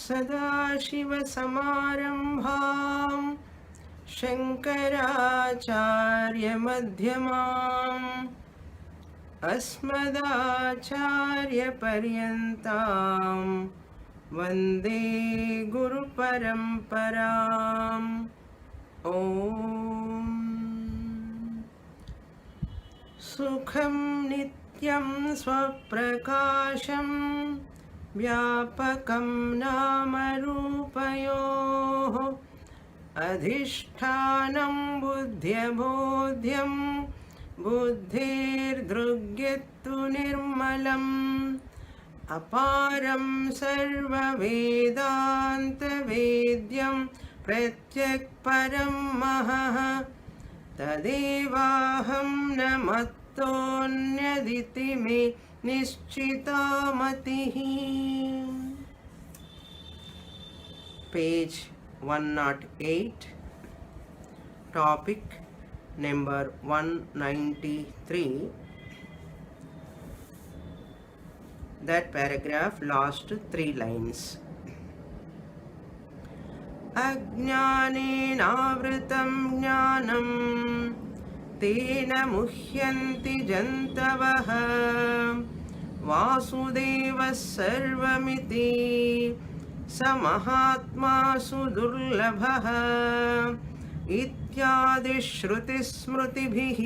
सदाशिवसमारम्भां शङ्कराचार्यमध्यमाम् अस्मदाचार्यपर्यन्तां वन्दे गुरुपरम्पराम्। ॐ सुखं नित्यं स्वप्रकाशं व्यापकं नामरूपयोः अधिष्ठानं बुद्ध्यबोध्यं बुद्धिर्दृग्यत्तु निर्मलम् अपारं सर्ववेदान्तवेद्यं प्रत्यक्परं महः तदेवाहं न मत्तोऽन्यदिति मे निश्चिता मतिः। Page 108, topic number 193. That paragraph, last 3 lines. अज्ञानेनावृतं ज्ञानं तेन मुह्यन्ति जन्तवः वासुदेवः सर्वमिति स महात्मासु दुर्लभः इत्यादि श्रुतिस्मृतिभिः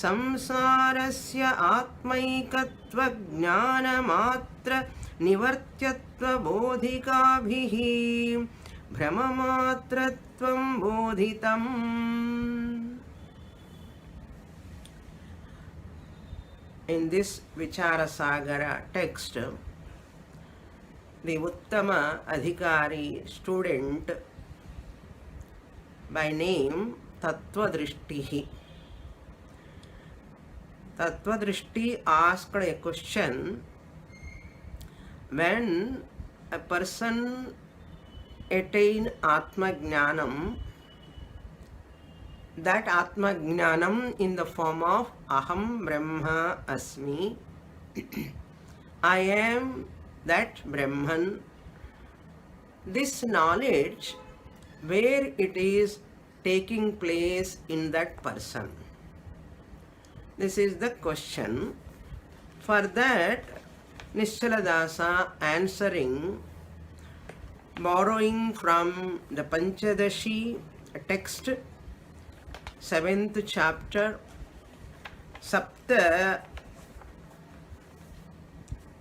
संसारस्य आत्मैकत्वज्ञानमात्र निवर्त्यत्वबोधिकाभिः भ्रममात्रत्वं बोधितम्। In this Vicharasagara text, the Uttama Adhikari student by name Tattvadrishtihi. Tattvadrishti asked a question: when a person attain Atma Jnanam, that Atma Jnanam in the form of Aham Brahma Asmi, I am that Brahman, this knowledge, where it is taking place in that person? This is the question. For that, Nischala answering, borrowing from the Panchadashi text, 7th chapter, Sapta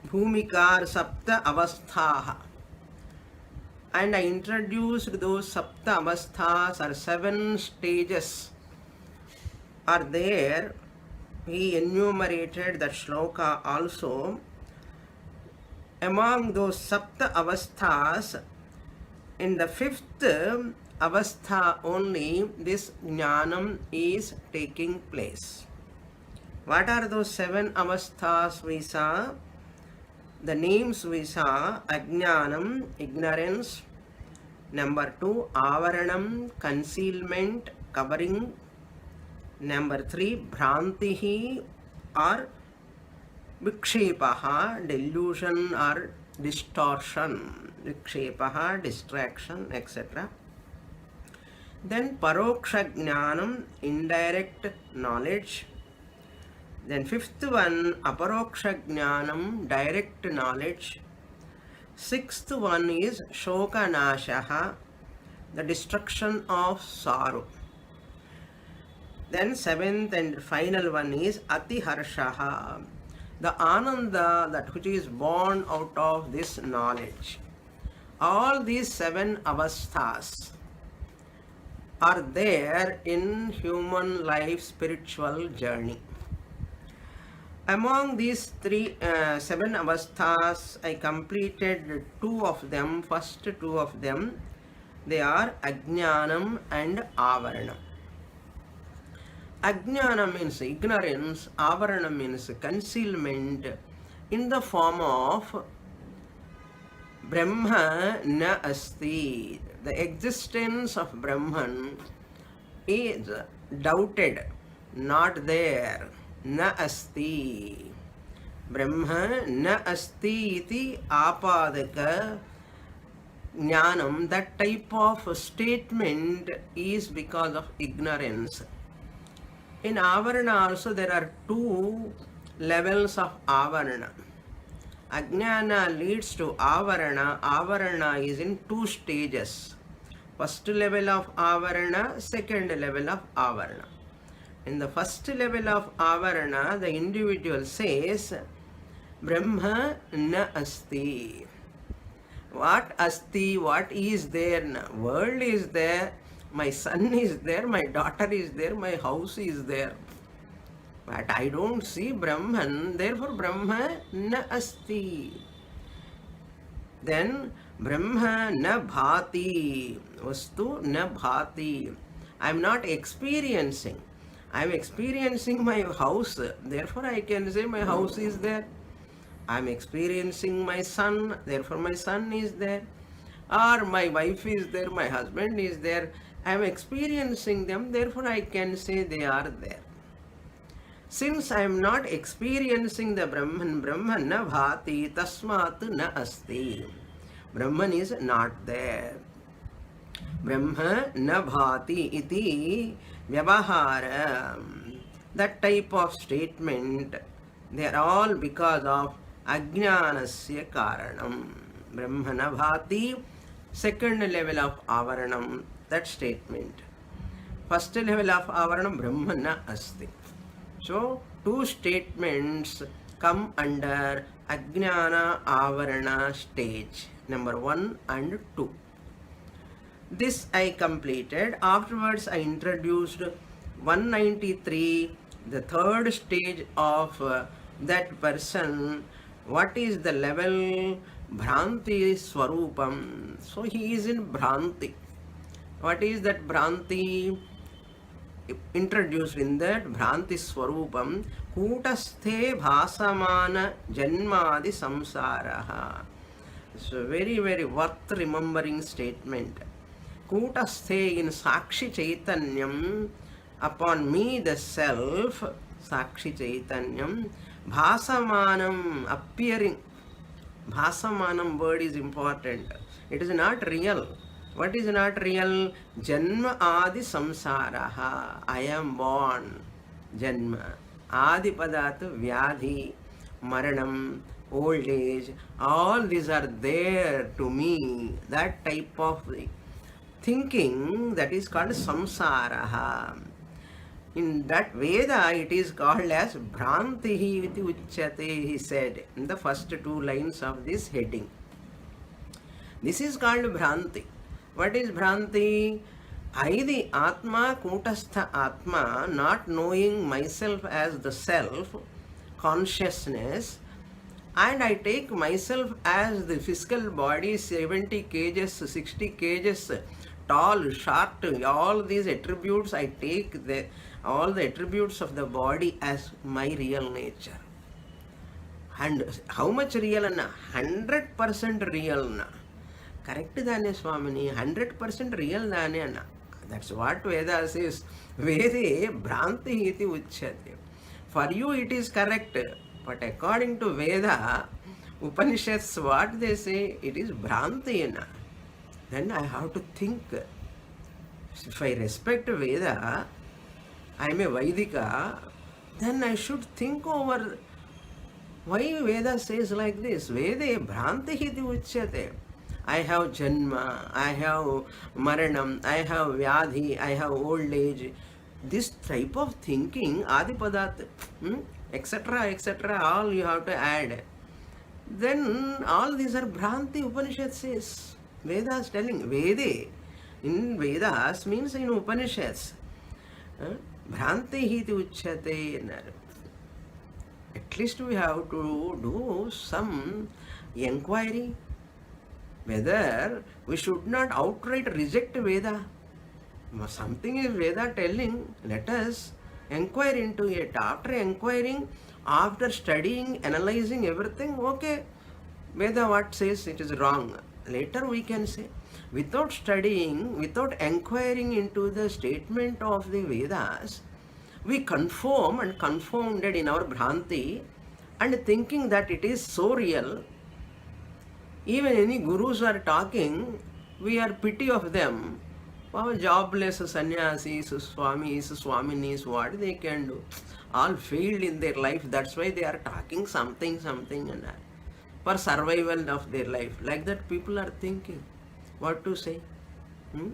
Bhumikar Sapta Avasthaha. And I introduced those Sapta Avasthas, or 7 stages are there. He enumerated that shloka also. Among those Sapta Avasthas, in the 5th Avastha only, this Jnanam is taking place. What are those 7 Avasthas we saw? The names we saw: Ajnanam, ignorance; number 2, Avaranam, concealment, covering; number 3, Bhrantihi or Vikshepaha, delusion or distortion; Vikshepaha, distraction, etc. Then Paroksha Jnanam, indirect knowledge. Then 5th one, Aparoksha Jnanam, direct knowledge. 6th one is Shoka Nashaha, the destruction of sorrow. Then 7th and final one is Atiharshaha, the Ananda, that which is born out of this knowledge. All these 7 avasthas are there in human life spiritual journey. Among these 7 avasthas, I completed 2 of them. First 2 of them, they are Ajnanam and Avaranam. Ajnana means ignorance, Avarana means concealment, in the form of Brahma na asti. The existence of Brahman is doubted, not there. Na asti. Brahma na asti iti apadaka Jnanam, that type of statement is because of ignorance. In Avarana also there are two levels of Avarana. Ajnana leads to Avarana. Avarana is in two stages. First level of Avarana, second level of Avarana. In the first level of Avarana, the individual says, Brahma na asti. What asti, what is there? World is there, my son is there, my daughter is there, my house is there. But I don't see Brahman, therefore Brahma na asti. Then Brahma na bhati, vastu na bhati. I am not experiencing. I am experiencing my house, therefore I can say my house is there. I am experiencing my son, therefore my son is there. Or my wife is there, my husband is there. I am experiencing them, therefore I can say they are there. Since I am not experiencing the Brahman, Brahman na bhati, tasmat na asti. Brahman is not there. Brahma na bhati iti vyavahara. That type of statement, they are all because of ajnanasya karanam. Brahma na bhati, second level of avaranam, that statement. First level of avaranam, Brahma na asti. So, two statements come under Ajnana Avarana stage, number 1 and 2. This I completed. Afterwards, I introduced 193, the third stage of that person. What is the level? Bhranti Swarupam. So, he is in Bhranti. What is that Bhranti? Introduced in that Bhranti Swarupam, Kutasthe Bhasamana Janmadi Samsaraha. It's a very, very worth remembering statement. Kutasthe in Sakshi Chaitanyam, upon me the self, Sakshi Chaitanyam, Bhasamanam, appearing. Bhasamanam word is important. It is not real. What is not real? Janma adi samsaraha. I am born. Janma. Adi padat vyadhi, maranam, old age. All these are there to me. That type of thinking, that is called samsaraha. In that Veda, it is called as Bhrantihi iti uchyate, he said in the first two lines of this heading. This is called Bhranti. What is Bhranti? I, the Atma, Kutastha Atma, not knowing myself as the self, consciousness, and I take myself as the physical body, 70 kgs, 60 kgs, tall, short, all these attributes, I take all the attributes of the body as my real nature. And how much real? 100% real. Correct dane Swamini, 100% real dane. That's what Veda says. Vede Bhranti iti uchyate. For you it is correct, but according to Veda, Upaniṣads, what they say, it is Bhranti. Then I have to think. If I respect Veda, I am a Vaidika, then I should think over why Veda says like this. Vede Bhranti iti uchyate. I have Janma, I have Maranam, I have Vyadhi, I have old age. This type of thinking, Adipadat, etc., etc., all you have to add. Then all these are Bhranti, Upanishad says. Veda is telling. Vede, in Vedas means in Upanishads. Bhranti iti uchyate. At least we have to do some inquiry whether we should not outright reject Veda. Something is Veda telling, let us inquire into it. After inquiring, after studying, analyzing everything, okay, Veda what says it is wrong. Later we can say. Without studying, without inquiring into the statement of the Vedas, we conform and confounded in our Bhranti and thinking that it is so real. Even any gurus are talking, we are pity of them. Our jobless sannyasis, swamis, swaminis, what they can do? All failed in their life. That's why they are talking something, something, and that. For survival of their life. Like that, people are thinking. What to say? Hmm?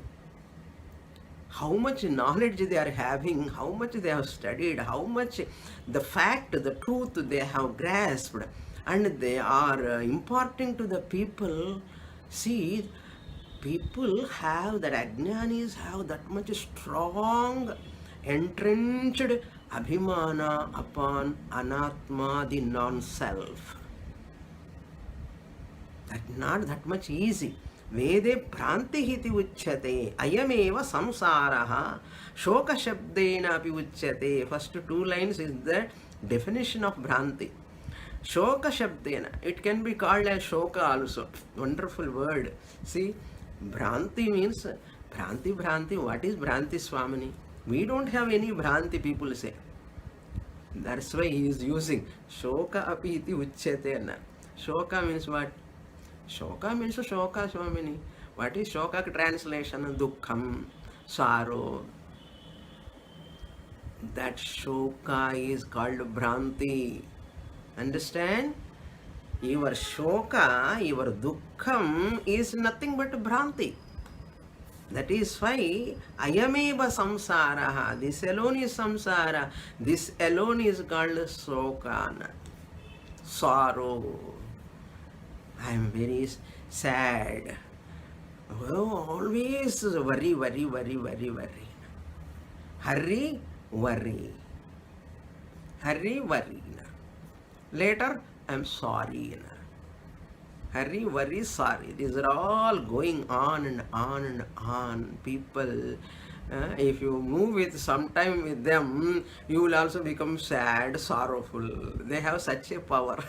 How much knowledge they are having, how much they have studied, how much the fact, the truth they have grasped, and they are imparting to the people. See, people have that ajnanis have that much strong, entrenched abhimana upon anatma, the non-self. That's not that much easy. Vede Pranti iti uchyate, ayameva samsaraha, shoka shabdena api uchyate. First two lines is the definition of Bhranti. Shoka shabdena, it can be called as shoka also. Wonderful word. See, Bhranti means, Bhranti, what is Bhranti Swamini? We don't have any Bhranti, people say. That's why he is using shoka api iti uchyate. Shoka means what? Shoka means shoka Swamini. What is shoka translation? Dukkham, sorrow. That shoka is called Bhranti. Understand? Your shoka, your dukkham is nothing but Bhranti. That is why ayameva samsaraha. This alone is samsara. This alone is called shokana. Sorrow. I am very sad. Oh, always worry. Hurry, worry. Later, I am sorry. Hurry, worry, sorry. These are all going on and on and on. People, if you move with some time with them, you will also become sad, sorrowful. They have such a power.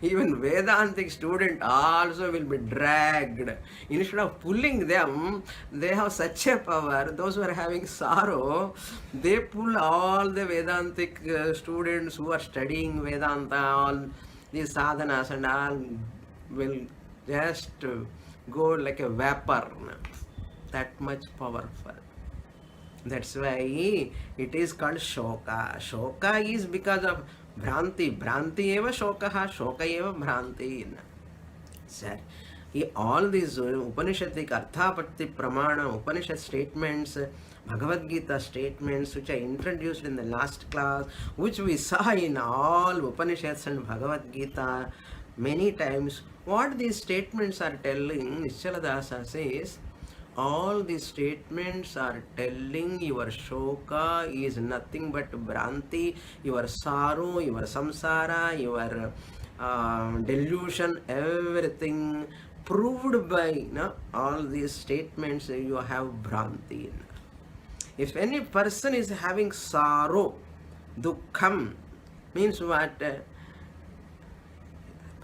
Even Vedantic student also will be dragged. Instead of pulling them, they have such a power. Those who are having sorrow, they pull all the Vedantic students who are studying Vedanta, all these sadhanas and all will just go like a vapor. That much powerful. That's why it is called shoka. Shoka is because of Bhranti. Bhranti eva shokaha, shoka eva Bhranti. Sir, all these Upanishadic Arthapatti Pramana, Upanishad statements, Bhagavad Gita statements, which I introduced in the last class, which we saw in all Upanishads and Bhagavad Gita many times, what these statements are telling, Nischala says, all these statements are telling your shoka is nothing but Bhranti, your sorrow, your samsara, your delusion, everything proved by all these statements you have Bhranti. If any person is having sorrow, dukkham, means what?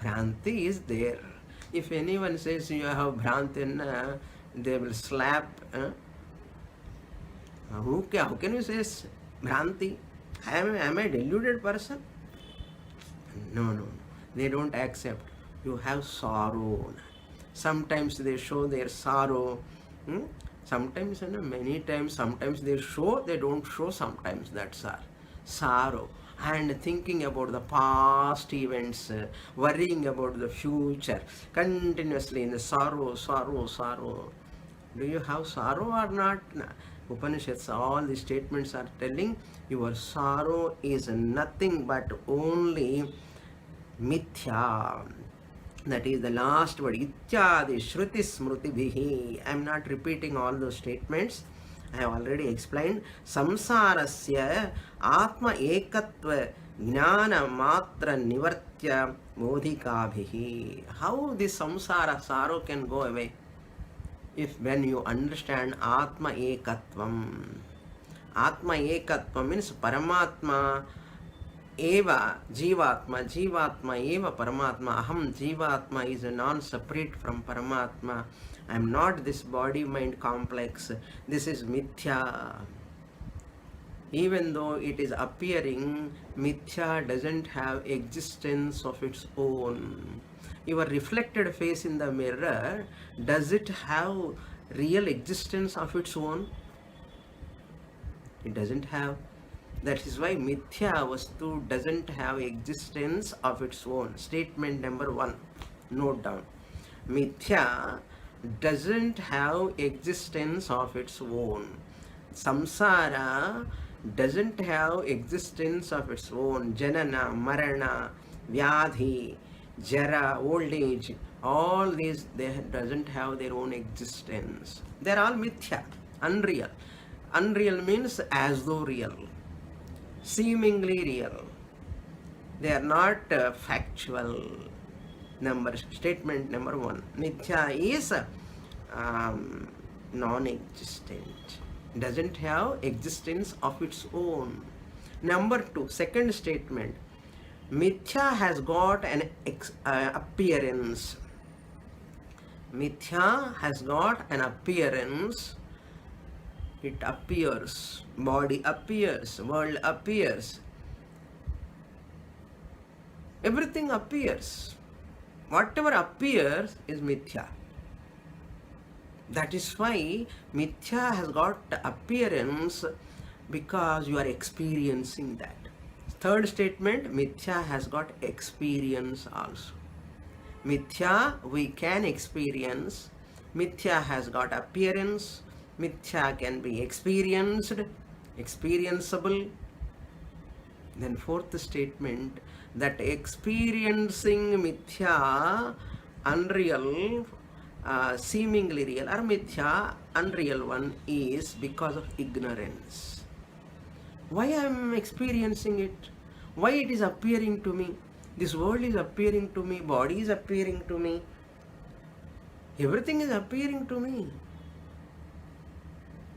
Bhranti is there. If anyone says you have Bhranti, they will slap. How can you say Bhranti? Am I a deluded person? No. They don't accept. You have sorrow. Sometimes they show their sorrow. Sometimes, many times, sometimes they show, they don't show sometimes. That's our sorrow. And thinking about the past events, worrying about the future, continuously in the sorrow. Do you have sorrow or not? Upanishads, all the statements are telling your sorrow is nothing but only mithya. That is the last word. Ityadi shruti smruti bhihi. I am not repeating all those statements. I have already explained. Samsarasya atma ekatva jnana matra nivartya modhikabhihi. How this samsara, sorrow, can go away? If when you understand atma ekatvam. Atma ekatvam means Paramatma eva jivatma eva Paramatma. Aham jivatma is a non-separate from Paramatma. I am not this body-mind complex. This is mithya. Even though it is appearing, mithya doesn't have existence of its own. your reflected face in the mirror, does it have real existence of its own? It doesn't have. That is why mithya vastu doesn't have existence of its own. Statement number 1. Note down. Mithya doesn't have existence of its own. Samsara doesn't have existence of its own. Janana, Marana, Vyadhi, Jara, old age, all these, they doesn't have their own existence. They're all mithya, unreal. Unreal means as though real, seemingly real. They are not factual. Statement number 1. Mithya is non-existent. Doesn't have existence of its own. Number 2, second statement. Mithya has got an appearance. Mithya has got an appearance. It appears. Body appears. World appears. Everything appears. Whatever appears is mithya. That is why mithya has got appearance, because you are experiencing that. Third statement, mithya has got experience also. Mithya we can experience. Mithya has got appearance. Mithya can be experienced, experienceable. Then fourth statement, that experiencing mithya, unreal, seemingly real, or mithya, unreal one, is because of ignorance. Why I am experiencing it? Why it is appearing to me? This world is appearing to me, body is appearing to me, everything is appearing to me.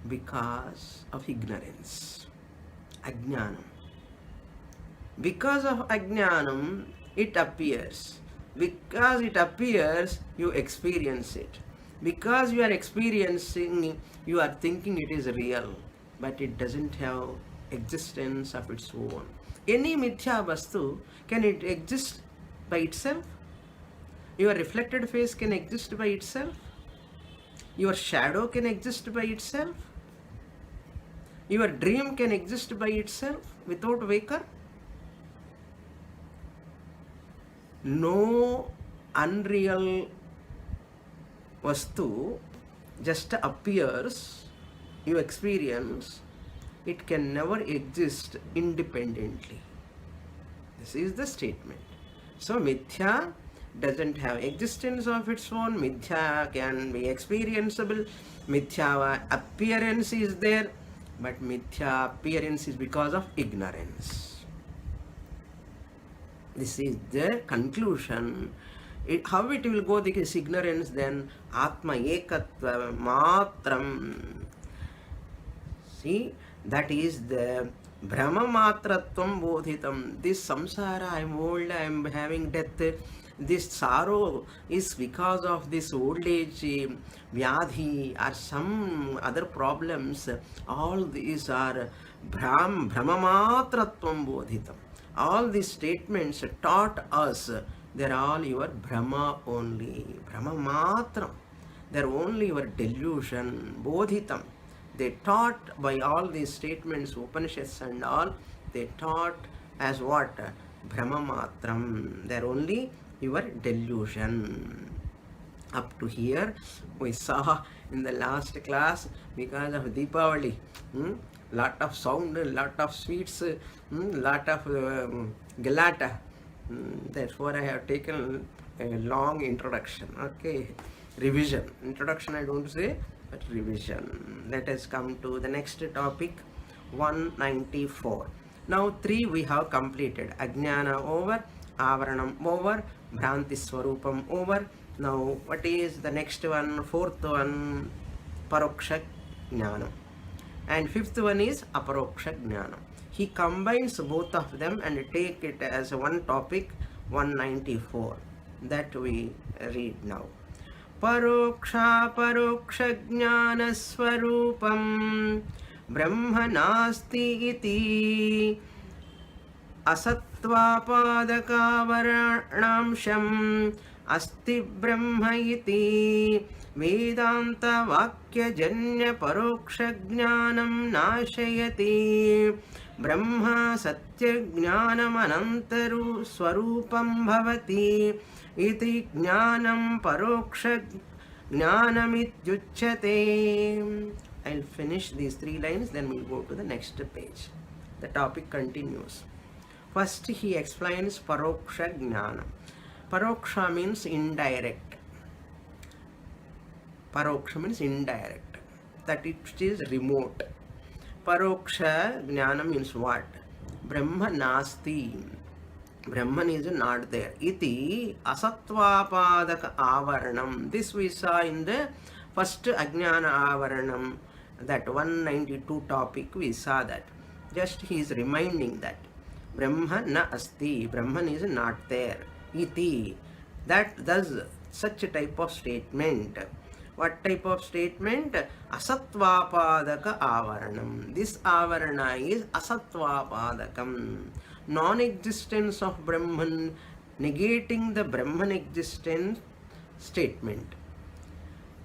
Because of ignorance, ajnanam. Because of ajnanam, it appears. Because it appears, you experience it. Because you are experiencing, you are thinking it is real, but it doesn't have existence of its own. Any mithya vastu, can it exist by itself? Your reflected face can exist by itself? Your shadow can exist by itself? Your dream can exist by itself without waker? No unreal vastu just appears, you experience, it can never exist independently. This is the statement. So mithya doesn't have existence of its own. Mithya can be experienceable. Mithya appearance is there, but mithya appearance is because of ignorance. This is the conclusion. How it will go, this ignorance, then Atma ekatva matram. See, that is the Brahma matratvam bodhitam. This samsara, I am old, I am having death. This sorrow is because of this old age, vyadhi, or some other problems. All these are Brahma matratvam bodhitam. All these statements taught us, they are all your Brahma only. Brahma matram. They are only your delusion. Bodhitam. They taught by all these statements, Upaniṣads and all, they taught as what? Brahma matram. They are only your delusion. Up to here, we saw in the last class, because of Deepavali, lot of sound, lot of sweets, lot of galata. Therefore, I have taken a long introduction. Okay, revision. Introduction I don't say, but revision. Let us come to the next topic, 194. Now 3 we have completed. Ajnana over, avaranam over, bhranti swarupam over. Now what is the next one? Fourth one, paroksha jnana. And fifth one is aparoksha jnana. He combines both of them and take it as one topic, 194. That we read now. Paroksha jnana swarupam brahma nasti iti asatva padakavaranamsham अस्ति ब्रह्म इति वेदांत वाक्यजन्य परोक्ष ज्ञानं नाशयति ब्रह्म सत्य ज्ञानम् अनन्तरू स्वरूपं भवति इति ज्ञानं परोक्ष ज्ञानमित्युच्यते. I'll finish these 3 lines, then we'll go to the next page. The topic continues. First he explains paroksha jnana. Paroksha means indirect. Paroksha means indirect, that it is remote. Paroksha jnana means what? Brahma nasti. Brahman is not there. Iti asatvapadaka avaranam. This we saw in the first ajnana avaranam, that 192 topic we saw that. Just he is reminding that Brahma na asti. Brahman is not there. Iti. That thus such a type of statement. What type of statement? Asatvapadaka avaranam. This avarana is asatvapadakam. Non-existence of Brahman, negating the Brahman existence statement.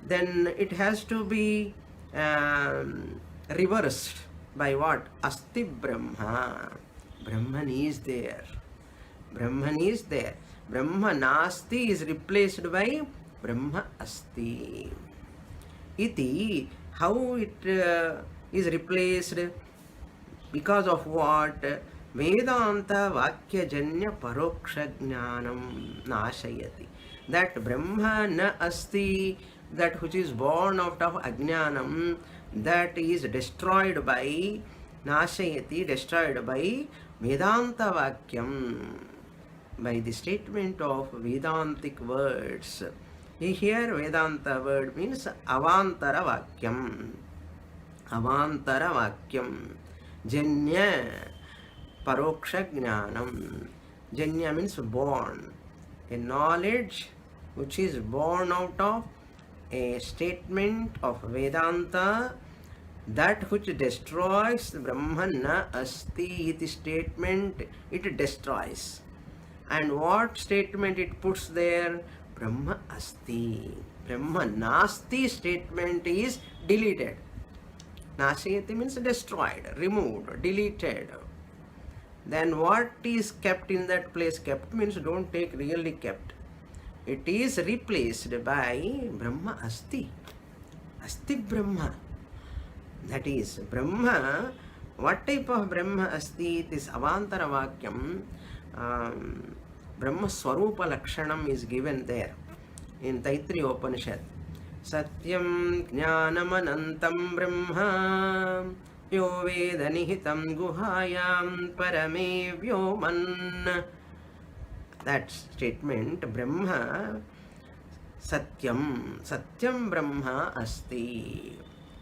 Then it has to be reversed by what? Asti Brahma. Brahman is there. Brahman is there. Brahma nasti is replaced by Brahma asti. Iti. How it is replaced? Because of what? Vedānta vakyajanya paroksha jnanam nashayati. That Brahma na asti, that which is born out of ajnanam, that is destroyed by nashayati, destroyed by Vedānta vakyam, by the statement of Vedantic words. Here Vedanta word means avantara vakyam. Avantara vakyam. Janya paroksha jnanam. Janya means born. A knowledge which is born out of a statement of Vedanta, that which destroys Brahman na asti iti statement, it destroys. And what statement it puts there? Brahma asti. Brahma nasti statement is deleted. Nashayati means destroyed, removed, deleted. Then what is kept in that place? Kept means don't take really kept. It is replaced by Brahma asti. Asti Brahma. That is Brahma. What type of Brahma asti? This avantara vakyam. Brahma Swarupa Lakshanam is given there in Taittiriya Upanishad. Satyam Jnanam Anantam Brahma Yo Veda Nihitam Guhayam Parame Vyoman. That statement, Brahma Satyam. Satyam Brahma Asti.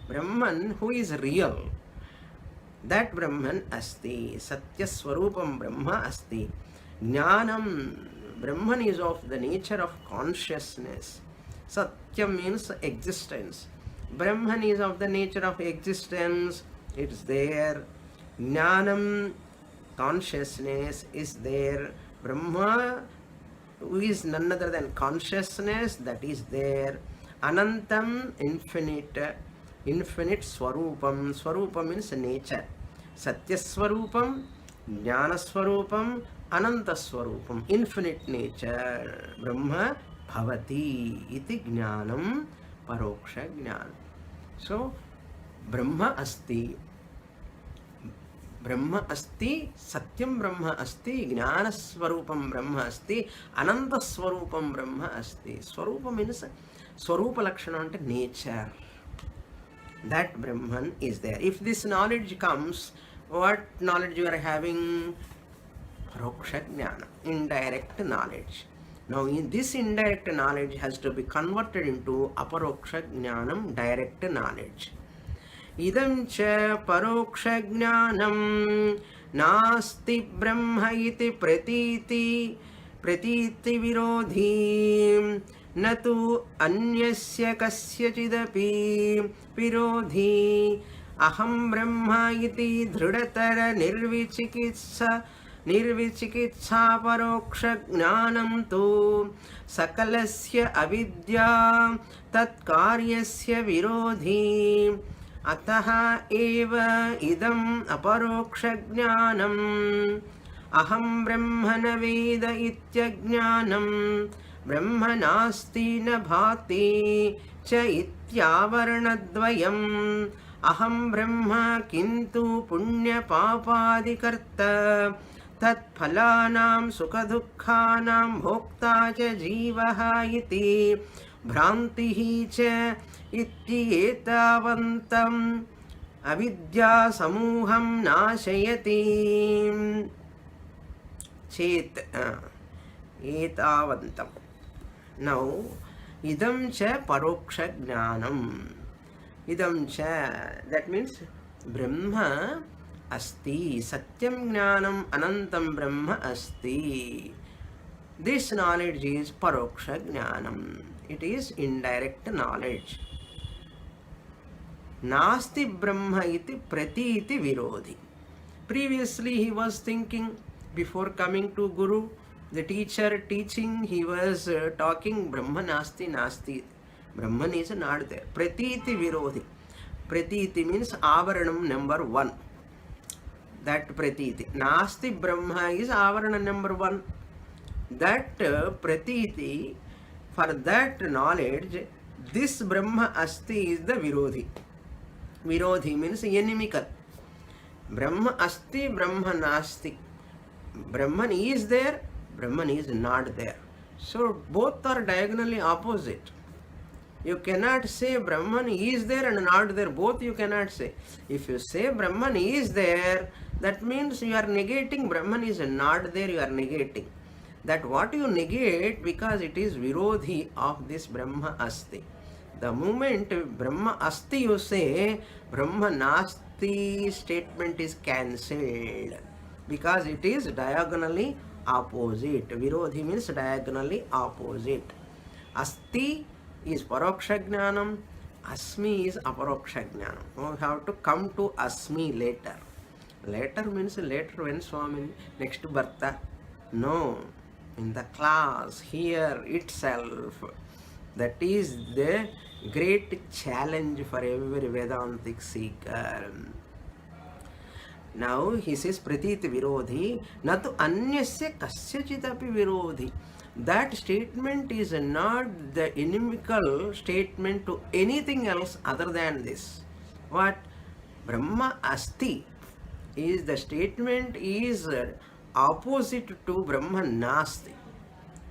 Brahman who is real. That Brahman Asti. Satya Swarupam Brahma Asti. Jnanam. Brahman is of the nature of consciousness. Satyam means existence. Brahman is of the nature of existence. It's there. Jnanam, consciousness, is there. Brahma, who is none other than consciousness, that is there. Anantam, infinite. Infinite Swarupam. Swarupam means nature. Satya Swarupam, Jnana Swarupam, Ananta Swarupam. Infinite nature. Brahma bhavati iti jnanam paroksha jnana. So, Brahma asti. Brahma asti, Satyam Brahma asti, Jnana Swarupam Brahma asti, Ananta Swarupam Brahma asti. Swarupa means Swarupa Lakshana ante nature. That Brahman is there. If this knowledge comes, what knowledge you are having? Paroksha jnana, indirect knowledge. Now in this indirect knowledge has to be converted into aparoksha jnanam, direct knowledge. Idam cha paroksha jnanam nasti brahma iti pratiti virodhi natu anyasya kasyachidapi virodhi aham brahma iti dhrudatara nirvichikitsa निर्विचिकित्सा परोक्षज्ञानं तु सकलस्य अविद्या तत्कार्यस्य विरोधी अतः एव इदम् अपरोक्षज्ञानम् अहं ब्रह्म न वेद इत्यज्ञानं ब्रह्म नास्ति न भाति च इत्यावरणद्वयम् अहं ब्रह्म किन्तु पुण्यपापादिकर्ता तत्फलानां सुखदुःखानां भोक्ता च जीवः इति भ्रान्तिः च इत्येतावन्तम् अविद्यासमूहं नाशयति चेत् एतावन्तं नौ idam cha paroksha jnanam idam cha, that means brahma asti satyam jnanam anantam brahma asti. This knowledge is paroksha jnanam, it is indirect knowledge. Nasti brahma iti pratiti virodhi. Previously he was thinking, before coming to Guru, the teacher teaching, he was talking Brahma nasti nasti. Brahman is not there. Pratiti virodhi. Pratiti means avaranam number 1. That pratiti. Nasti Brahma is avaranam number 1. That pratiti, for that knowledge, this Brahma asti is the virodhi. Virodhi means inimical. Brahma asti, Brahma nasti. Brahman is there, Brahman is not there. So both are diagonally opposite. You cannot say Brahman is there and not there. Both you cannot say. If you say Brahman is there, that means you are negating Brahman is not there, you are negating. That what you negate, because it is virodhi of this Brahma asti. The moment Brahma asti you say, Brahma nasti statement is cancelled. Because it is diagonally opposite. Virodhi means diagonally opposite. Asti is paroksha jnanam, asmi is aparoksha jnanam. We have to come to asmi later. Later means later when Swamini, next birthday. No, in the class, here itself. That is the great challenge for every Vedantic seeker. Now he says pratiti virodhi natu anyasya kasyachitapi virodhi. That statement is not the inimical statement to anything else other than this. What? Brahma asti is the statement is opposite to Brahma nasti.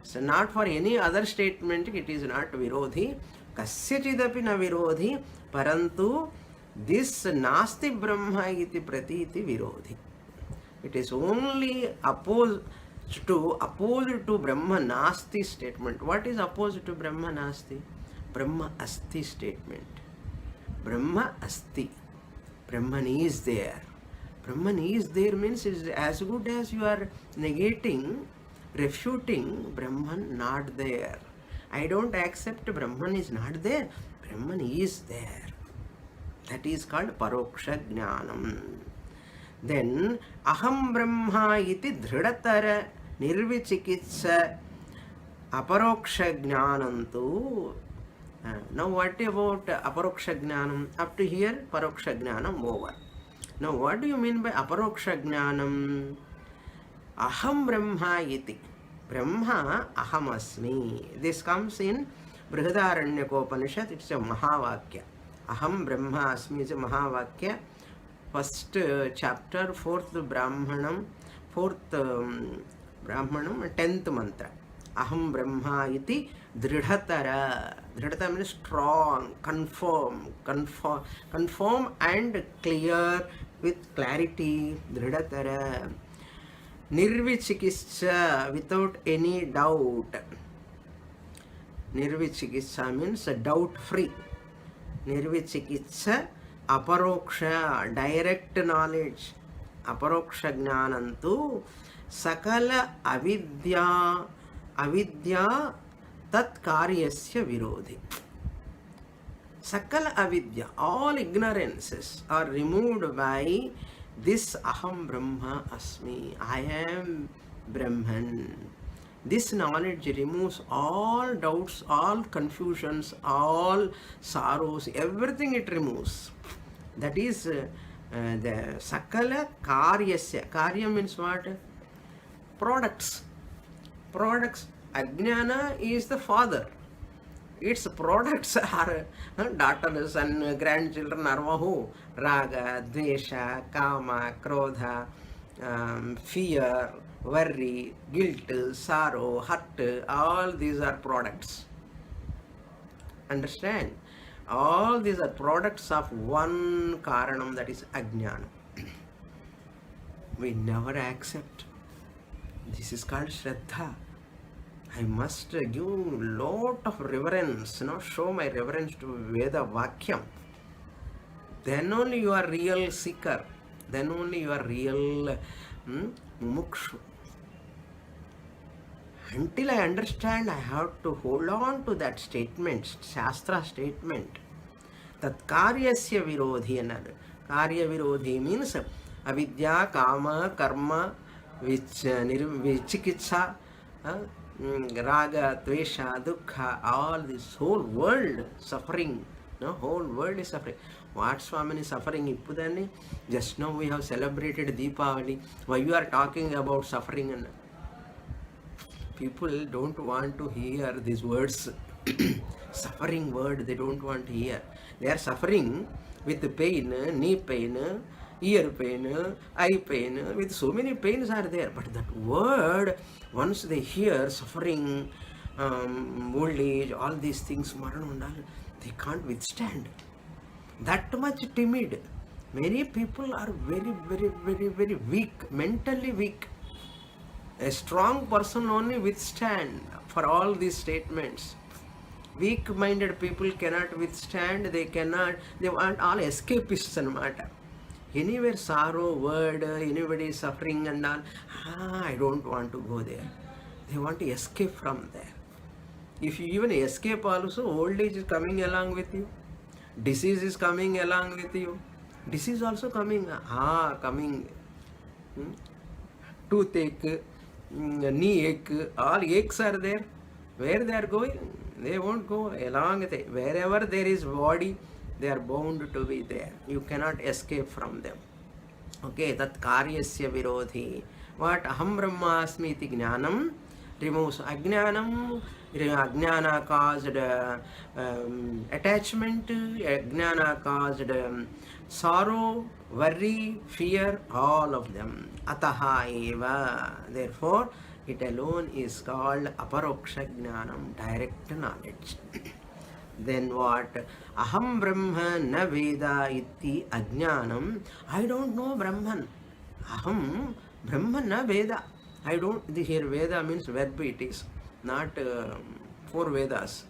So not for any other statement it is not virodhi. Kasyachidapi na virodhi parantu this nasti brahma iti pratiti virodhi. It is only opposed to Brahma nasti statement. What is opposed to Brahma nasti? Brahma asti statement. Brahma asti. Brahman is there. Brahman is there means it is as good as you are negating, refuting Brahman not there. I don't accept Brahman is not there. Brahman is there. That is called paroksha jnanam. Then aham brahma iti dhridatara nirvichikitsa aparoksha jnanam tu. Now what about aparoksha jnanam? Up to here paroksha jnanam over. Now what do you mean by aparoksha jnanam? Aham brahma iti. Brahma aham asmi. This comes in Upanishad. It's a mahavakya. Aham Brahma Asmi is a Mahavakya. First chapter, fourth Brahmanam, 10th mantra. Aham Brahma iti dridhatara. Dridhatara means strong, confirm and clear with clarity. Dridhatara. Nirvichikitsa, without any doubt. Nirvichikitsa means doubt free. Nirvichikitsa aparoksha, direct knowledge. Aparoksha jnanantu sakala avidya tat karyasya virodhi. Sakala avidya, all ignorances are removed by this Aham Brahma Asmi, I am Brahman. This knowledge removes all doubts, all confusions, all sorrows, everything it removes. That is the Sakala Karyasya. Karya means what? Products. Products. Ajnana is the father. Its products are daughters and grandchildren are who? Raga, Dvesha, Kama, Krodha, fear, worry, guilt, sorrow, hurt, all these are products. Understand? All these are products of one karanam, that is ajnana. We never accept. This is called Shraddha. I must give lot of reverence, show my reverence to Veda Vakyam. Then only you are real seeker. Then only you are real Moksha. Until I understand, I have to hold on to that statement, Shastra statement. Tat karyasya virodhi another. Karya virodhi means avidya, kama, karma, vichikitsa, raga, tvesha, dukkha, all this whole world suffering. No, whole world is suffering. What Swamini suffering ippudani? Just now we have celebrated Deepavali. Why you are talking about suffering? And people don't want to hear these words. Suffering word they don't want to hear. They are suffering with pain, knee pain, ear pain, eye pain, with so many pains are there. But that word, once they hear suffering, old age, all these things, they can't withstand. That much timid. Many people are very, very, very, very weak, mentally weak. A strong person only withstand for all these statements. Weak-minded people cannot withstand, they want all escapists anamata. Anywhere sorrow, word, anybody is suffering and all, I don't want to go there. They want to escape from there. If you even escape also, old age is coming along with you. Disease is coming along with you. Disease also coming, coming. Toothache, knee ache, all aches are there. Where they are going? They won't go along with it. Wherever there is body, they are bound to be there. You cannot escape from them. Okay, tat karyasya virodhi. What? Aham brahmasmi iti jnanam removes ajnanam. Ajnana caused attachment, ajnana caused sorrow, worry, fear, all of them. Ataha eva. Therefore, it alone is called aparoksha jnanam, direct knowledge. Then what? Aham Brahma na Veda iti ajnanam. I don't know Brahman. Aham Brahma na Veda. I don't. Here Veda means verb it is, not 4 Vedas.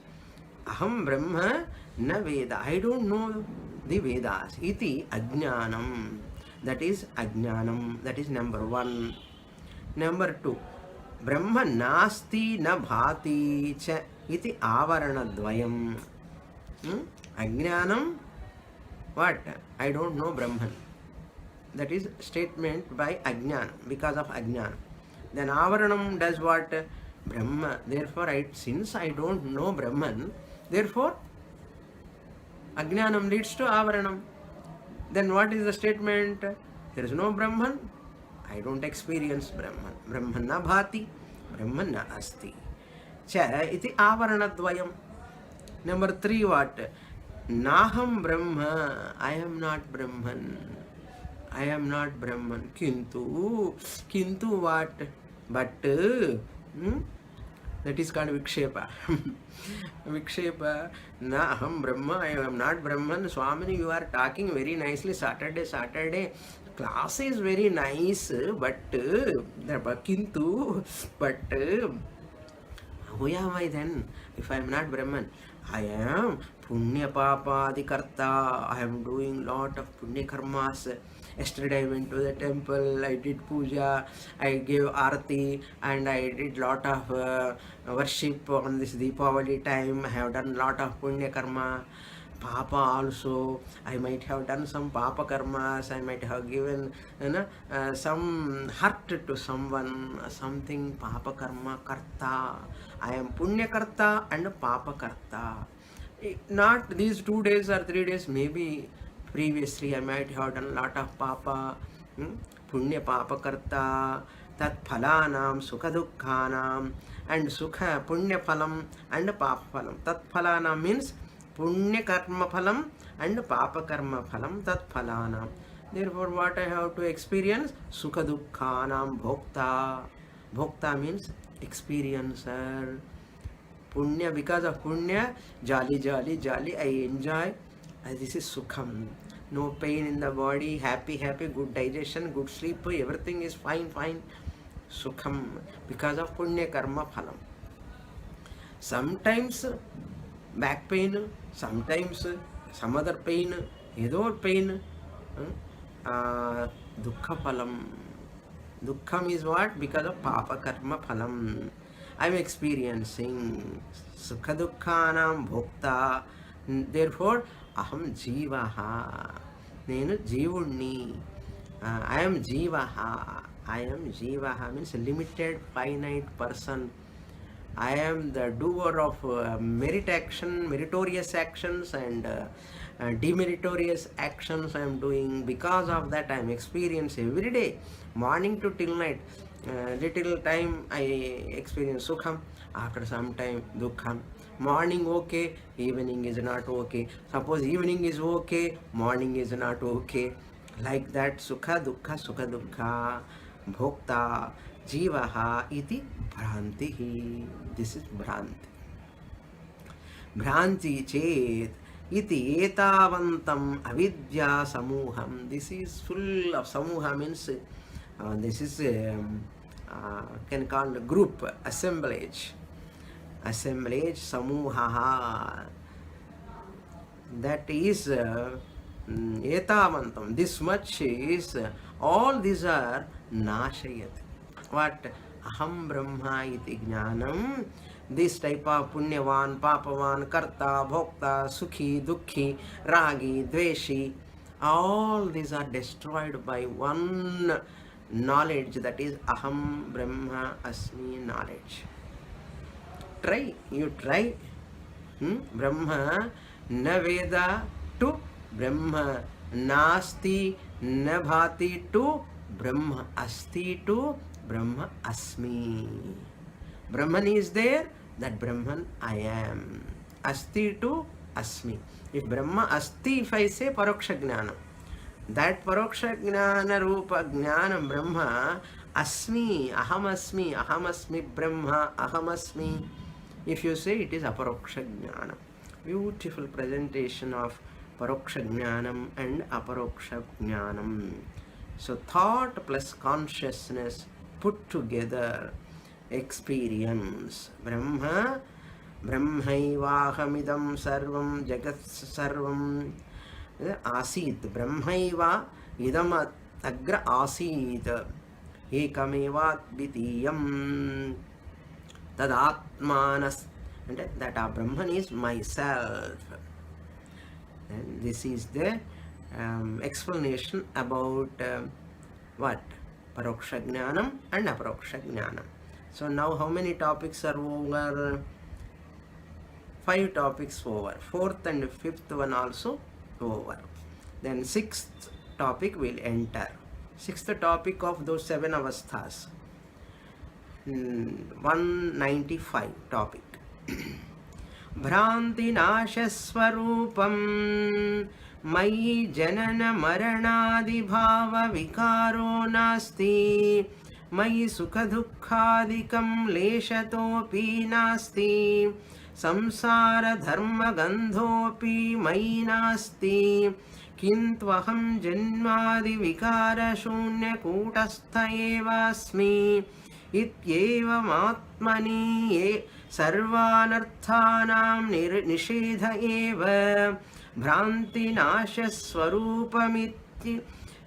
Aham Brahma na Veda. I don't know the Vedas. Iti ajnanam. That is ajnanam. That is number 1. Number 2. Brahma nasti na bhati cha iti avarana dvayam. Ajnanam. What? I don't know Brahman. That is statement by ajnana, because of ajnana. Then avaranam does what? Brahma. Therefore, since I don't know Brahman, therefore ajnanam leads to avaranam. Then what is the statement? There is no Brahman. I don't experience Brahman. Brahman na bhati, Brahman na asti. Cha iti avaranadvayam. Number 3 what? Naham Brahma. I am not Brahman. I am not Brahman. Kintu what? But that is called Vikshepa. Vikshepa. Naham Brahma. I am not Brahman. Swamini, you are talking very nicely. Saturday. Class is very nice, but Kintu, but who am I then if I am not Brahman? I am Punya Papa Adikarta. I am doing lot of Punya Karmas. Yesterday I went to the temple, I did puja, I gave arati, and I did lot of worship on this Deepavali time. I have done lot of Punya Karma. Papa also, I might have done some papa karmas, I might have given some hurt to someone, something papa karma karta. I am punya karta and papa karta. Not these 2 days or 3 days, maybe previously I might have done a lot of papa, punya papa karta, tat phalanam sukha dukkhanam, and sukha punya phalam and papa phalam. Tat phalanam means punya karma phalam and papa karma phalam, tat phalanam. Therefore, what I have to experience? Sukha dukkhanam bhokta. Bhokta means experiencer. Punya, because of punya, jolly, jolly, jolly, I enjoy. This is sukham. No pain in the body, happy, happy, good digestion, good sleep, everything is fine, fine. Sukham, because of punya karma phalam. Sometimes back pain, sometimes some other pain, either pain, dukkha phalam. Dukkham is what? Because of papa karma phalam. I am experiencing sukha dukkhanam bhokta. Therefore, aham jivaha. Nenu jivunni. I am jivaha. I am jivaha means limited, finite person. I am the doer of meritorious actions and demeritorious actions I am doing. Because of that, I am experiencing every day, morning to till night. Little time I experience sukham, after some time dukkham. Morning okay, evening is not okay. Suppose evening is okay, morning is not okay. Like that, sukha dukkha, bhokta, jivaha iti bhrantihi. This is bhranti. Bhranti chet iti etavantam avidya samuham. This is full of samuha means this is can call a group, assemblage, samuhaha. That is etavantam. This much is, all these are nashayat. What? Aham brahma iti jnanam. This type of punyavan, papavan, karta, bhokta, sukhi, dukhi, ragi, dveshi, all these are destroyed by one knowledge, that is aham brahma asmi knowledge. Try, you try. Brahma na veda to Brahma nasti na bhati to Brahma asti to Brahma asmi. Brahman is there, that Brahman I am. Asti to asmi. If Brahma asti, if I say paroksha jnana, that paroksha jnana rupa jnana Brahma asmi, aham asmi Brahma, aham asmi. If you say, it is aparoksha jnana. Beautiful presentation of paroksha jnanam and aparoksha jnanam. So thought plus consciousness put together, experience. Brahma, brahmaivahamidam sarvam jagat sarvam asit. Brahmaiva idam agra asit. Ekameva dvitiyam. Tad atmanas. And that Brahman is myself. And this is the explanation about what? Paroksha jnanam and aparoksha jnanam. So now how many topics are over? 5 topics over. 4th and 5th one also over. Then 6th topic will enter. 6th topic of those 7 avasthas. 195 topic. Bhranti nashaswarupam Mayi janana maranadi bhava vikaro nasti. Mayi sukha dukkhadikam leshatopi nasti. Samsara dharma gandhopi mayi nasti. Kintvaham janmadi vikara shunya kutastha eva asmi. Ityevam atmani sarvanarthanam nishedha eva. Bhranti nasha swarupamiti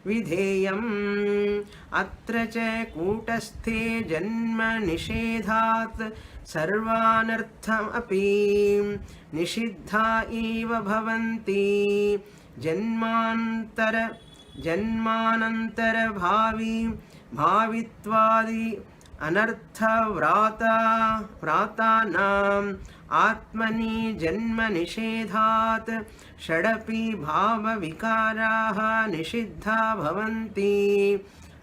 vidheyam atra cha kutasthe janma nishedhat sarvanartham api nishiddha eva bhavanti janmanantara bhavitvadi anartha vratanam atmani janma nishedhat षडपि भाव विकाराः निषिद्धा भवन्ति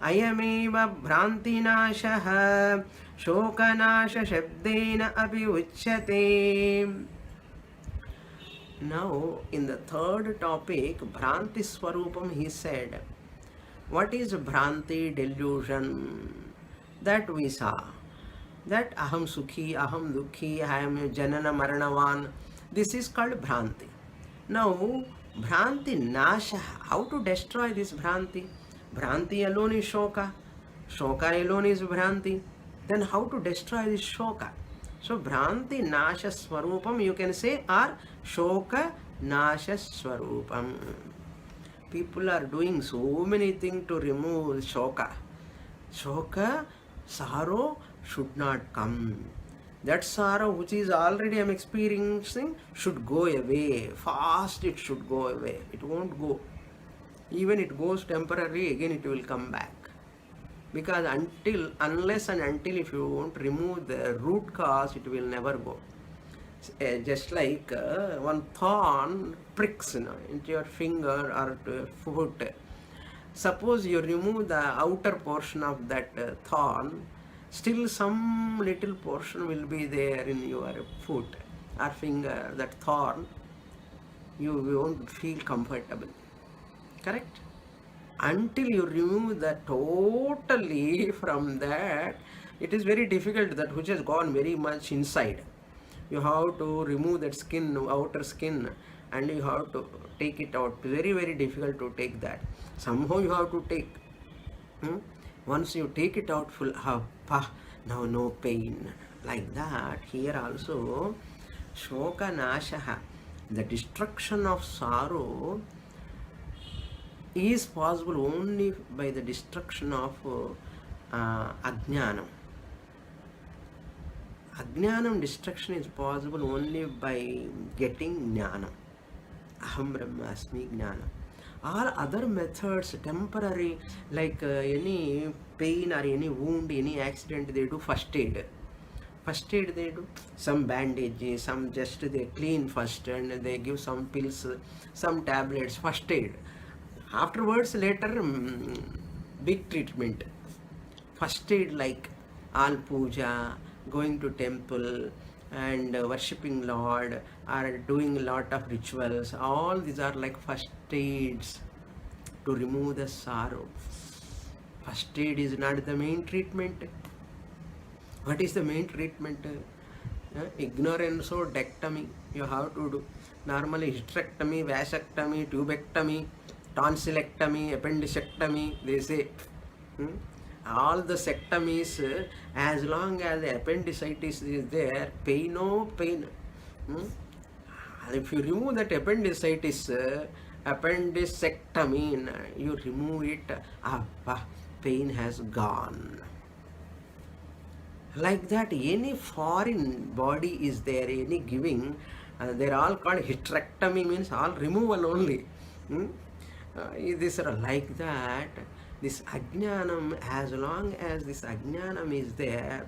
अयमेव भ्रान्तिनाशः शोकनाश शब्देन अपि उच्यते. Now in the third topic, Bhranti Swarupam, he said, what is Bhranti, delusion? That we saw, that aham sukhi, aham dukhi, I am janana maranavan, this is called Bhranti. Now, Bhranti Nasha, how to destroy this Bhranti? Bhranti alone is Shoka, Shoka alone is Bhranti. Then how to destroy this Shoka? So, Bhranti Nasha Swarupam, you can say, or Shoka Nasha Swarupam. People are doing so many things to remove Shoka. Shoka, sorrow should not come. That sorrow which is already I am experiencing should go away. Fast it should go away. It won't go. Even it goes temporary, again it will come back. Because unless and until if you won't remove the root cause, it will never go. Just like one thorn pricks into your finger or to your foot. Suppose you remove the outer portion of that thorn, still some little portion will be there in your foot or finger, that thorn, you won't feel comfortable. Correct? Until you remove that totally from that, it is very difficult, that which has gone very much inside. You have to remove that skin, outer skin, and you have to take it out. Very, very difficult to take that. Somehow you have to take. Once you take it out full, now no pain. Like that, here also, Shoka Nashaha, the destruction of sorrow, is possible only by the destruction of Ajnanam. Ajnanam destruction is possible only by getting Jnana. Aham Brahmasmi Jnana. All other methods, temporary, like any pain or any wound, any accident, they do first aid. First aid they do some bandages, some just they clean first and they give some pills, some tablets, first aid. Afterwards, later, big treatment. First aid like all puja, going to temple and worshipping Lord, or doing a lot of rituals. All these are like first aids to remove the sorrow. First aid is not the main treatment. What is the main treatment? Ignorance or dectomy you have to do. Normally hysterectomy, vasectomy, tubectomy, tonsillectomy, appendicectomy, they say. All the sectomies, as long as the appendicitis is there, pain, no pain. If you remove that appendicitis, appendicectomy, you remove it, pain has gone. Like that, any foreign body is there, any giving, they're all called hysterectomy, means all removal only. These are like that. This ajnanam, as long as this ajnanam is there,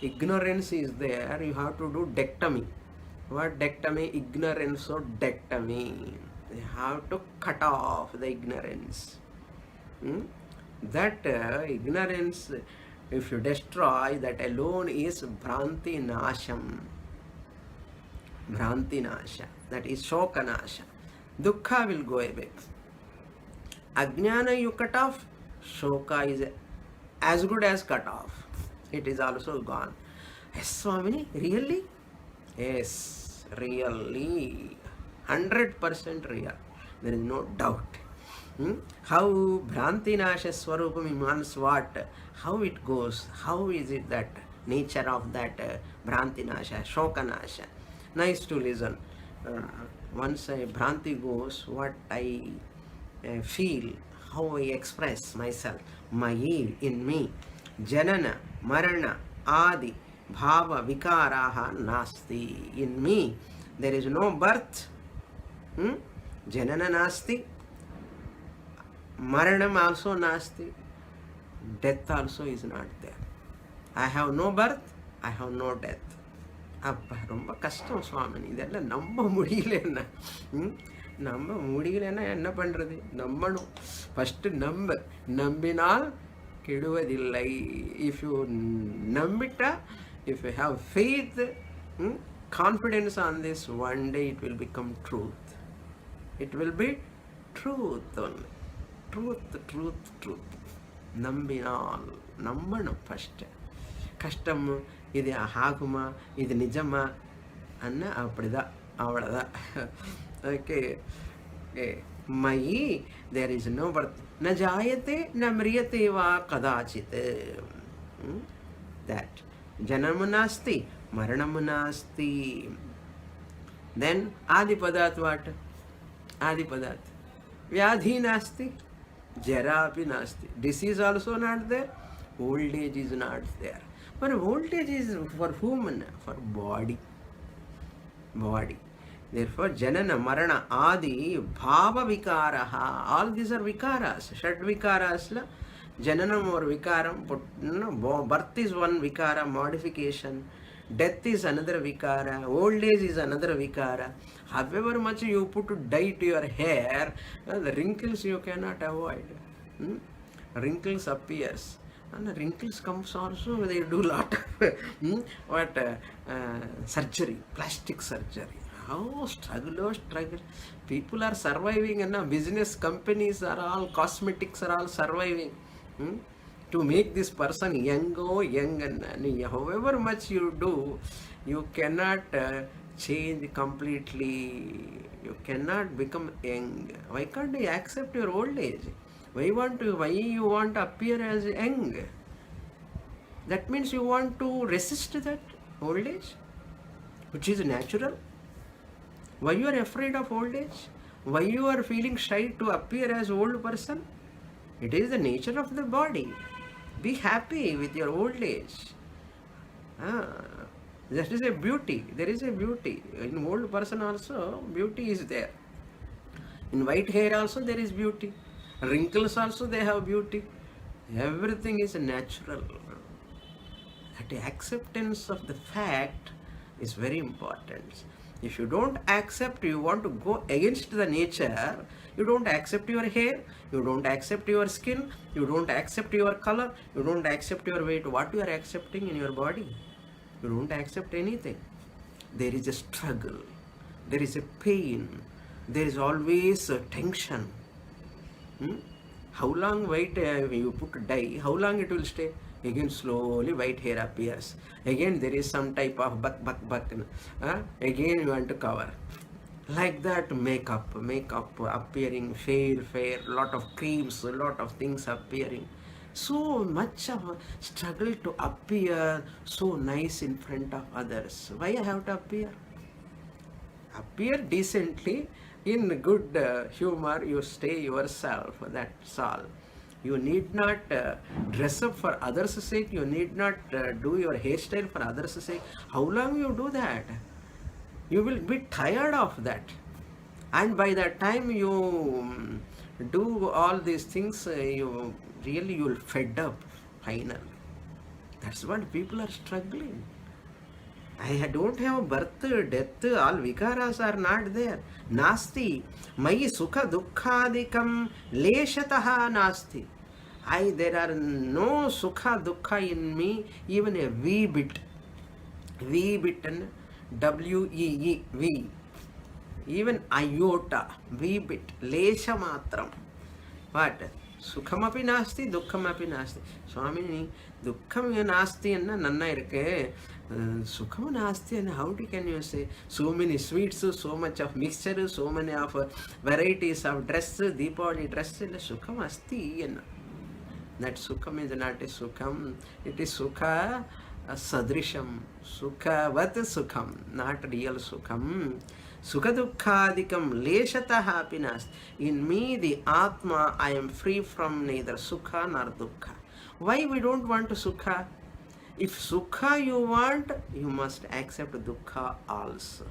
ignorance is there, you have to do dectomy. What dectomy? Ignorance or dectomy. You have to cut off the ignorance. That ignorance, if you destroy, that alone is Bhranti Nasham. Bhranti Nasha. That is Shoka Nasha. Dukkha will go away. Ajnana you cut off, Shoka is as good as cut off. It is also gone. Yes, Swamini, really? Yes, really. 100% real. There is no doubt. How Bhranti Nasha Swarupam means what? How it goes? How is it that nature of that Bhranti Nasha, Shoka Nasha? Nice to listen. Once a Bhranti goes, what I feel, how I express myself. Mayi, in me. Janana, Marana, Adi, Bhava, Vikaraha, Nasti. In me, there is no birth. Janana Nasti. Maranam also Nasti. Death also is not there. I have no birth, I have no death. அப்போ ரொம்ப கஷ்டம் சுவாமினி, இதெல்லாம் நம்ப முடியலன்னா நம்ப முடியலன்னா என்ன பண்ணுறது? நம்பணும். ஃபஸ்ட்டு நம்பினால் கெடுவதில்லை. இஃப் யூ நம்பிட்டா, if you have faith, confidence on this, one day it will become truth. It will be truth only. Truth. நம்பினால், நம்பணும் ஃபஸ்ட்டு. கஷ்டம் இது ஆகுமா, இது நிஜமா அண்ணா, அப்படிதான், அவ்வளோதான். ஓகே. மயி தேர் இஸ் நோ பர்த், ந ஜாயத்தே ந மிரியத்தே வா கதாச்சித். தட் ஜனமு நாஸ்தி, மரணமு நாஸ்தி. தென் ஆதிபதாத் வாட்? ஆதிபதாத் व्याधि नास्ति, jara api nasti. Disease also not there, old age is not there. But old age is for whom? For body. Therefore janana, marana, adi, bhava vikaraha, all these are vikaras. Shad vikaras la jananam or vikaram, birth is one vikara, modification. Death is another vikara, old age is another vikara. However much you put dye to your hair, the wrinkles you cannot avoid. Wrinkles appears, and the wrinkles comes also. They do lot of surgery, plastic surgery. How struggle. People are surviving, and business companies are all, cosmetics are all surviving. To make this person young, and however much you do, you cannot change completely. You cannot become young. Why can't you accept your old age? Why you want to appear as young? That means you want to resist that old age, which is natural. Why you are afraid of old age? Why you are feeling shy to appear as old person? It is the nature of the body. Be happy with your old age. That is a beauty. There is a beauty. In old person also, beauty is there. In white hair also there is beauty. Wrinkles also they have beauty. Everything is natural. That acceptance of the fact is very important. If you don't accept, you want to go against the nature, you don't accept your hair, you don't accept your skin, you don't accept your color, you don't accept your weight. What you are accepting in your body? You don't accept anything. There is a struggle, there is a pain, there is always a tension. How long white you put dye, how long it will stay? Again slowly white hair appears. Again there is some type of buck. Again you want to cover. Like that, makeup appearing, fair, lot of creams, a lot of things appearing. So much of a struggle to appear so nice in front of others. Why I have to appear? Appear decently, in good humor, you stay yourself, that's all. You need not dress up for others' sake. You need not do your hairstyle for others' sake. How long you do that? You will be tired of that. And by that time you do all these things, you will fed up finally. That's what people are struggling. I don't have birth, death, all vikaras are not there. Nasti. Mayi sukha dukkhadikam leshataha nasti. There are no sukha dukkha in me, even a wee bit. Wee bit, W-E-E, wee. Even iota, wee bit, lesha matram. What? Sukhamapi nasti, dukkhamapi nasti. Swamini, dukkham nasti enna nanna irukke. Sukham nasti, and how can you say? So many sweets, so much of mixture, so many of varieties of dress, Deepavali dress, sukham asti enna. That sukham is not a sukham, it is sukha sadrisham, sukhavat sukham, not real sukham. Sukha-dukkādikam leshata happiness. In me, the Atma, I am free from neither sukha nor dukkha. Why we don't want sukha? If sukha you want, you must accept dukkha also.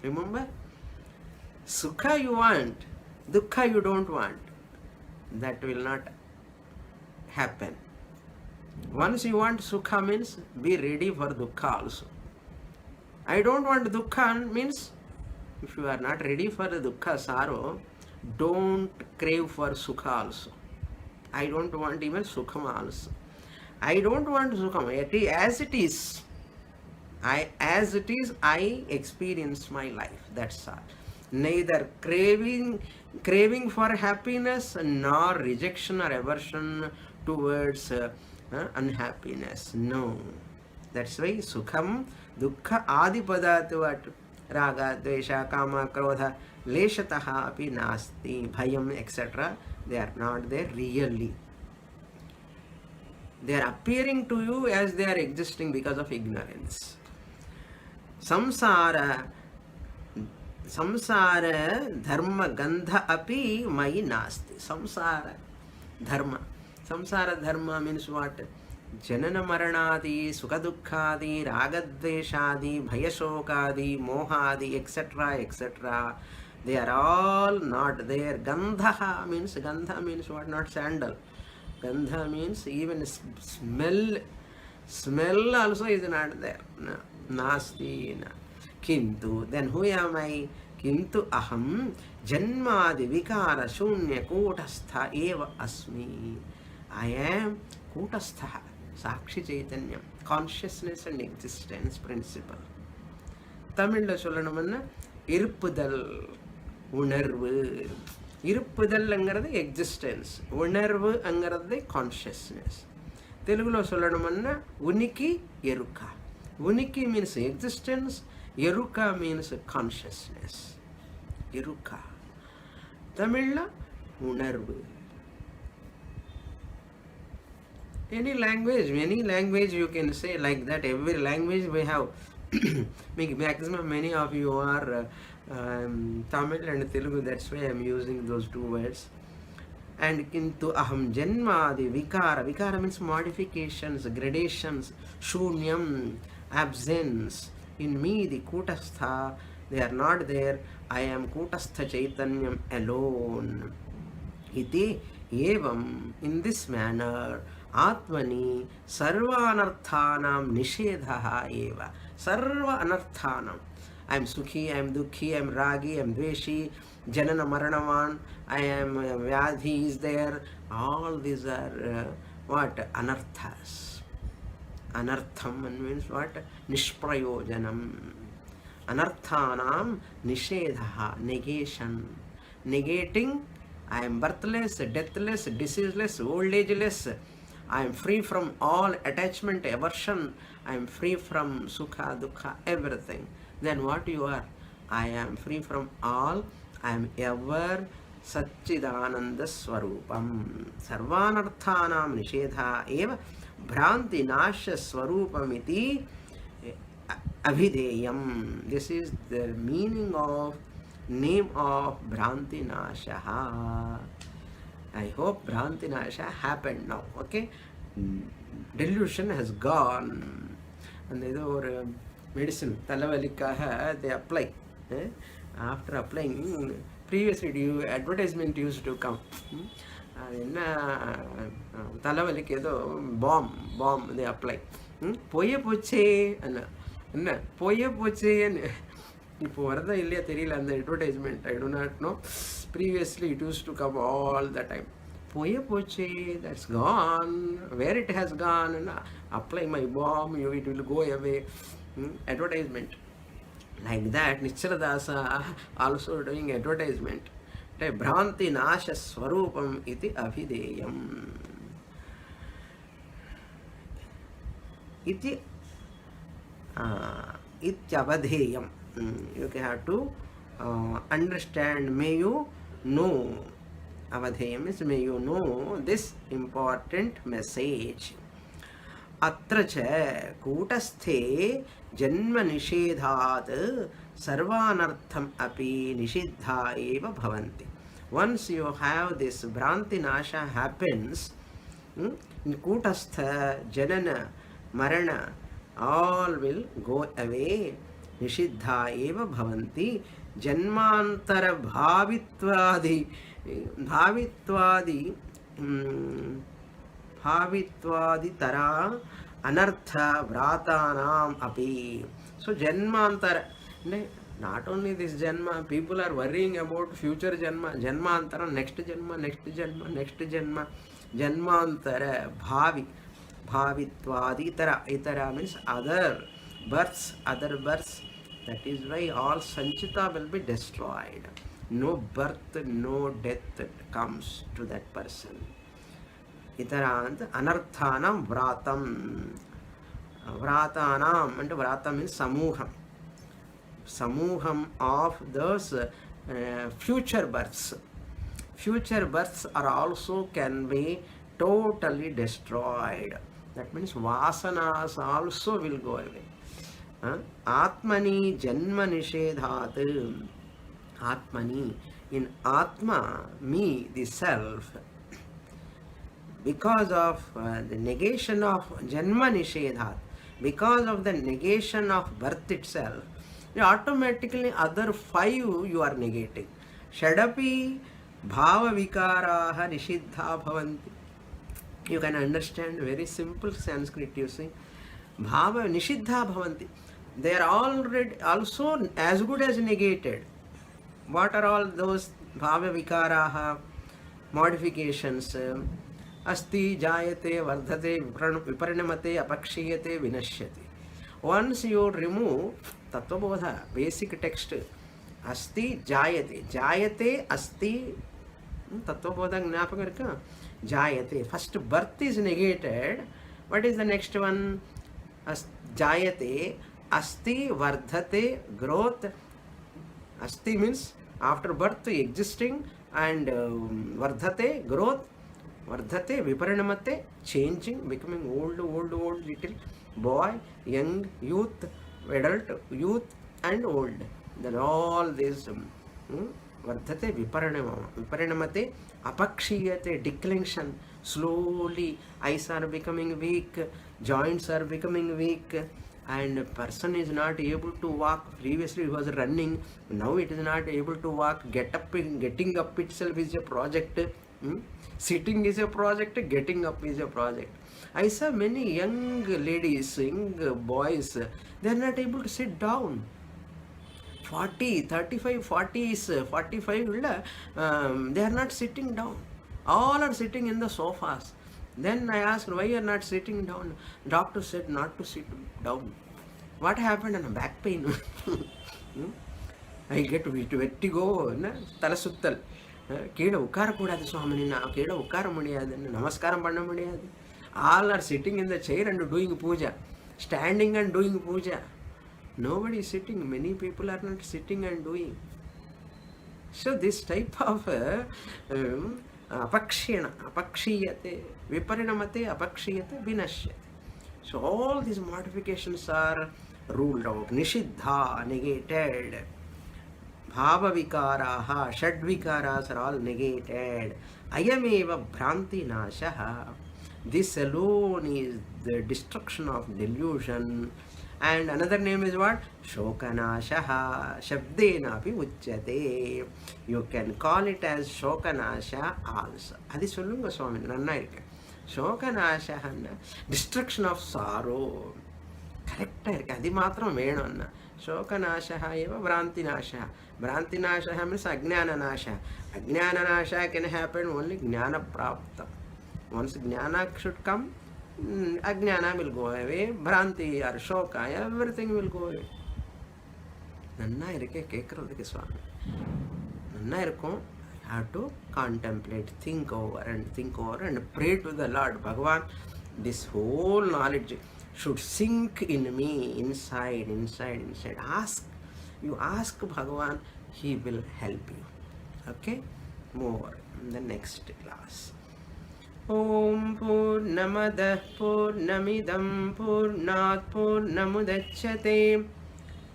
Remember? Sukha you want, dukkha you don't want. That will not happen. Once you want sukha means be ready for dukkha also. I don't want dukkha means if you are not ready for the dukkha, sorrow, don't crave for sukha also. I don't want even sukham also. I don't want sukham. As it is, I experience my life. That's all. Neither craving for happiness nor rejection or aversion towards unhappiness. No. That's why sukham, dukkha, adipadatu what? Raga, dvesha, kama, krodha, leshataha api nasti, bhayam, etc. They are not there really. They are appearing to you as they are existing because of ignorance. Samsara dharma gandha api mai nasti. Samsara dharma means what? Janana maranadi, sukha dukkhadi, ragadveshadi, bhayashokadi, mohadi, etc. They are all not there. Gandha means what? Not sandal. Gandha means even smell also is not there. Nasti. Kintu. Then who am I? Kintu aham janmadi vikara shunya kutastha eva asmi. I am kutastha. Sakshi Chaitanya, consciousness and existence principle. Tamil சொல்லணும்னா இருப்புதல் உணர்வு. இருப்புதல் அங்கிறது existence, உணர்வு அங்கிறது consciousness. தெலுங்குல சொல்லணும்னா உనికి ఎరుక. உనికి means existence, ఎరుక means consciousness. ఎరుక. தமிழ்ல உணர்வு. Any language you can say like that. Every language we have maximum many of you are Tamil and Telugu, that's why I am using those two words. And kintu aham janmadi vikara means modifications, gradations, shunyam, absence. In me the kutastha, they are not there. I am kutastha chaitanyam alone. Iti evam, in this manner, Atmani sarvanarthanam nishedhaha eva. Sarva anarthanam. I am sukhi, I am dukhi, I am ragi, I am dveshi, janana maranavan, I am vyadhi is there. All these are what? Anarthas. Anartham means what? Nishprayojanam. Anarthanam nishedhaha, negation. Negating, I am birthless, deathless, diseaseless, old ageless. I am free from all attachment, aversion. I am free from sukha, dukkha, everything. Then what you are? I am free from all. I am ever Satchidananda Swarupam. Sarvanarthanam nishedha eva bhranti nasha swarupamiti avideyam. This is the meaning of name of Bhranti Nashaha. I hope Bhranti Nasha happened now. Okay? Delusion has gone. And this is medicine. Talavalikaha, they apply. After applying, previously advertisement used to come. Talavalike bomb they apply. Poye poche and poye poche and இப்போ வரதா இல்லையா தெரியல அந்த advertisement. I do not know. Previously it used to come all the time. Poye poche, that's gone. Where it has gone, and apply my bomb, it will go away. Advertisement. Like that, Nicharadasa also doing advertisement. Bhranti nasha swarupam iti avideyam. Iti ityavadheyam. You have to understand. May you know. Avadheyam is may you know this important message. अत्र च कूटस्थे जन्म निषेधात् सर्वानर्थम अपि निषिद्धा एव भवन्ति. Once you have this Bhranti Nasha happens, in Kutastha, Janana, Marana, all will go away. Nishiddha eva bhavanti. Janmantara bhavitvadi tara anartha vratanam api. So Janmantara, not only this Janma, people are worrying about future Janma, Janmantara, next Janma, next Janma, next Janma, Janmantara, Bhavitvadi, Itara means other births, that is why all Sanchita will be destroyed. No birth, no death comes to that person. Itarant, Anarthanam Vratam. Vratanam, and Vratam means Samuham. Samuham of those future births. Future births are also can be totally destroyed. That means vasanas also will go away. Atmani janma nishedhat. Atmani, in Atma, me, the self, because of the negation of janma nishedhat, because of the negation of birth itself, automatically other 5 you are negating. Shadapi bhava vikaraha nishiddha bhavanti. You can understand very simple Sanskrit, you see. Bhava nishiddha bhavanti. They are already also as good as negated. What are all those bhava vikaraha modifications? Asti jayate vardhate viparinamate apakshiyate vinashyati. Once you remove Tattvabodha, basic text, Asti Jayate. Jayate Asti Tattvabodha Gnapaka Jayate. First birth is negated. What is the next one? Jayate Asti Vardhate growth. Asti means after birth existing, and Vardhate growth. Vardhate viparinamate changing, becoming old little boy, young, youth, adult, youth and old. Then all this vardhate viparinamate apakshiyate, declension, slowly eyes are becoming weak, joints are becoming weak, and person is not able to walk. Previously he was running, now it is not able to walk. Getting up itself is a project. Sitting is a project, getting up is a project. I saw many young ladies, young boys, they are not able to sit down. 40, 35, 40s, 45, they are not sitting down. All are sitting in the sofas. Then I asked, why you are not sitting down? Doctor said not to sit down. What happened? And back pain. I get vertigo, talasuttal. Keda ukara kudadu Swamini, keda ukara mudiyadu, namaskaram panna mudiyadu. All are sitting in the chair and doing puja, standing and doing puja. Nobody is sitting. Many people are not sitting and doing. So this type of apakshiyate, viparinamate, apakshiyate, vinashyate. So all these modifications are ruled out. Nishiddha, negated. Bhava vikaraha, shad vikaras are all negated. Ayameva bhranti nashaha. This alone is the destruction of delusion. And another name is what? Shokanashaha. Shabdena api uchyate. You can call it as Shokanasha also. Adi sollunga Swamini, nanna irukku. Shokanashaha, destruction of sorrow. Correct irukku. Adi matram venum anna. Shokanashaha eva Bhrantinashaha. Bhrantinashaha means Ajnananasha. Ajnananasha can happen only Jnana Prapta. Once Jnana should come, Ajnana will go away, Bhranti or Shoka, everything will go away. Nanna irukke kekkuradhukku Swami. Nanna irukkum, I have to contemplate, think over and pray to the Lord. Bhagavan, this whole knowledge should sink in me, inside. You ask Bhagavan, he will help you. Okay? More in the next class. Om Purnamadah Purnamidam Purnat Purnamudachyate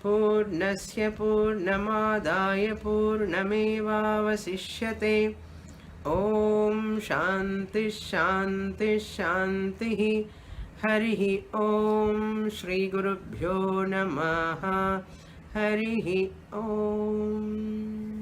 Purnasya Purnamadaya Purnamevavasishyate. Om Shanti Shanti Shanti. Harihi Om. Shri Gurubhyo Namaha. Harihi Om.